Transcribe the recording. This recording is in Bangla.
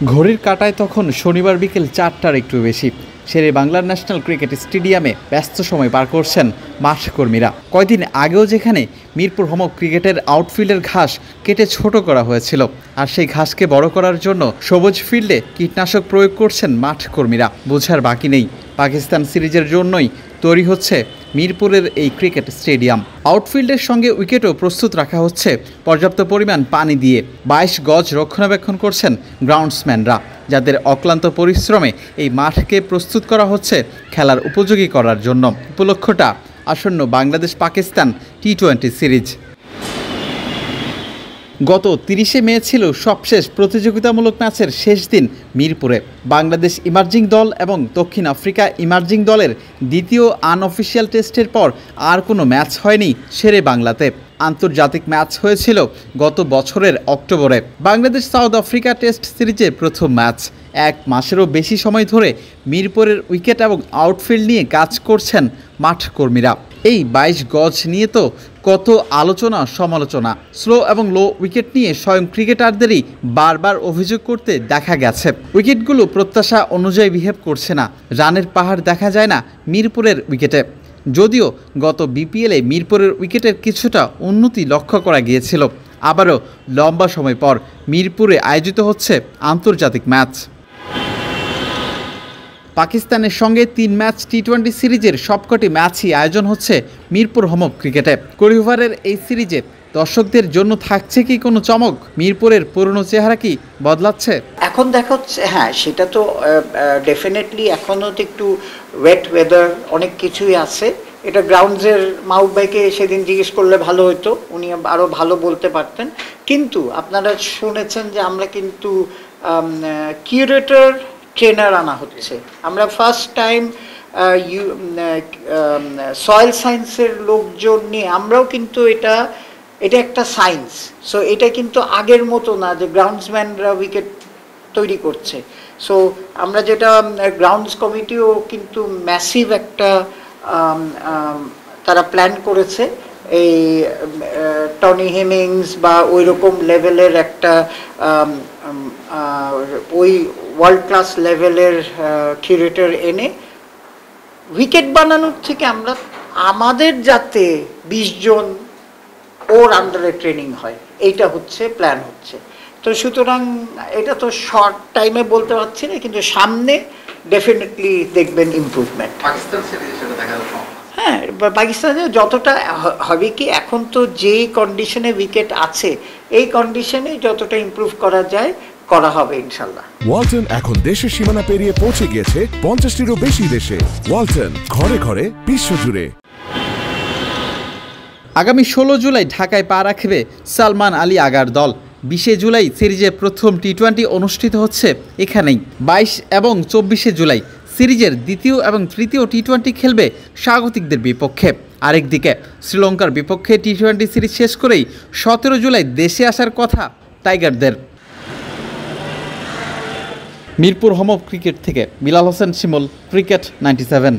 ঘড়ির কাঁটায় তখন শনিবার বিকেল ৪টার একটু বেশি। শেরে বাংলা ন্যাশনাল ক্রিকেট স্টেডিয়ামে ব্যস্ত সময় পার করছেন মাঠ কর্মীরা। কয়দিন আগেও যেখানে মিরপুর হোম ক্রিকেটের আউটফিল্ডের ঘাস কেটে ছোট করা হয়েছিল, আর সেই ঘাসকে বড় করার জন্য সবুজ ফিল্ডে কীটনাশক প্রয়োগ করছেন মাঠ কর্মীরা। বোঝার বাকি নেই, পাকিস্তান সিরিজের জন্যই তৈরি হচ্ছে মিরপুরের এই ক্রিকেট স্টেডিয়াম। আউটফিল্ডের সঙ্গে উইকেটও প্রস্তুত রাখা হচ্ছে পর্যাপ্ত পরিমাণ পানি দিয়ে। ২২ গজ রক্ষণাবেক্ষণ করছেন গ্রাউন্ডসম্যানরা, যাদের অক্লান্ত পরিশ্রমে এই মাঠকে প্রস্তুত করা হচ্ছে খেলার উপযোগী করার জন্য। উপলক্ষটা আসন্ন বাংলাদেশ পাকিস্তান টি-20 সিরিজ। গত ৩০শে মে ছিল সবশেষ প্রতিযোগিতামূলক ম্যাচের শেষ দিন মিরপুরে। বাংলাদেশ ইমার্জিং দল এবং দক্ষিণ আফ্রিকা ইমার্জিং দলের দ্বিতীয় আনঅফিসিয়াল টেস্টের পর আর কোনো ম্যাচ হয়নি শেরে বাংলাতে। আন্তর্জাতিক ম্যাচ হয়েছিল গত বছরের অক্টোবরে। বাংলাদেশ সাউথ আফ্রিকা টেস্ট সিরিজের প্রথম ম্যাচ। ১ মাসেরও বেশি সময় ধরে মিরপুরের উইকেট এবং আউটফিল্ড নিয়ে কাজ করছেন মাঠ কর্মীরা। এই ২২ গজ নিয়ে তো কত আলোচনা সমালোচনা। স্লো এবং লো উইকেট নিয়ে স্বয়ং ক্রিকেটারদেরই বারবার অভিযোগ করতে দেখা গেছে। উইকেটগুলো প্রত্যাশা অনুযায়ী বিহেভ করছে না, রানের পাহাড় দেখা যায় না মিরপুরের উইকেটে। যদিও গত বিপিএলে মিরপুরের উইকেটের কিছুটা উন্নতি লক্ষ্য করা গিয়েছিল, আবারও লম্বা সময় পর মিরপুরে আয়োজিত হচ্ছে আন্তর্জাতিক ম্যাচ। পাকিস্তানের সঙ্গে ৩ ম্যাচ টি-20 সিরিজের সবকটি ম্যাচই আয়োজন হচ্ছে মিরপুর হোম ক্রিকেটে। কুড়ি ওভারের এই সিরিজে দর্শকদের জন্য থাকছে কি কোনো চমক? মিরপুরের পুরনো চেহারা কি বদলাচ্ছে? এখন দেখা হচ্ছে, হ্যাঁ সেটা তো ডেফিনেটলি এখনও তো একটু ওয়েট ওয়েদার, অনেক কিছুই আছে। এটা গ্রাউন্ডসের মাহবুব ভাইকে সেদিন জিজ্ঞেস করলে ভালো হতো, উনি আরও ভালো বলতে পারতেন। কিন্তু আপনারা শুনেছেন যে আমরা কিন্তু কিউরেটর ট্রেনার আনা হচ্ছে। আমরা ফার্স্ট টাইম সয়েল সায়েন্সের লোকজন নিয়ে, আমরাও কিন্তু এটা একটা সায়েন্স। সো এটা কিন্তু আগের মতো না যে গ্রাউন্ডসম্যানরা উইকেট তৈরি করছে। সো আমরা যেটা গ্রাউন্ডস কমিটিও কিন্তু ম্যাসিভ একটা তারা প্ল্যান করেছে, এই টনি হেমিংস বা ওই রকম লেভেলের একটা ওই ওয়ার্ল্ড ক্লাস লেভেলের কিউরেটর এনে উইকেট বানানোর থেকে আমরা আমাদের যাতে ২০ জন ওর আন্ডারে ট্রেনিং হয়, এইটা হচ্ছে প্ল্যান হচ্ছে। তো সুতরাং এটা তো শর্ট টাইমে বলতে পারছি না, কিন্তু সামনে ডেফিনেটলি দেখবেন ইমপ্রুভমেন্ট। হ্যাঁ, পাকিস্তানে যতটা হবে কি, এখন তো যেই কন্ডিশনে উইকেট আছে এই কন্ডিশনে যতটা ইমপ্রুভ করা যায় করা হবে ইনশাল্লাহ। ওয়ালটন এখন দেশের সীমানা পেরিয়ে পৌঁছে গিয়েছে ৫০টিরও বেশি দেশে। ওয়ালটন, ঘরে ঘরে বিশ্বজুড়ে। আগামী ১৬ জুলাই ঢাকায় পা রাখবে সালমান আলী আগার দল। ২০শে জুলাই সিরিজের প্রথম টি-20 অনুষ্ঠিত হচ্ছে এখানেই। ২২ এবং ২৪শে জুলাই সিরিজের দ্বিতীয় এবং তৃতীয় টি-20 খেলবে স্বাগতিকদের বিপক্ষে। আরেকদিকে শ্রীলঙ্কার বিপক্ষে টি-20 সিরিজ শেষ করেই ১৭ জুলাই দেশে আসার কথা টাইগারদের। মিরপুর হোম ক্রিকেট থেকে বিলাল হোসেন শিমুল, ক্রিকেট ৯৭।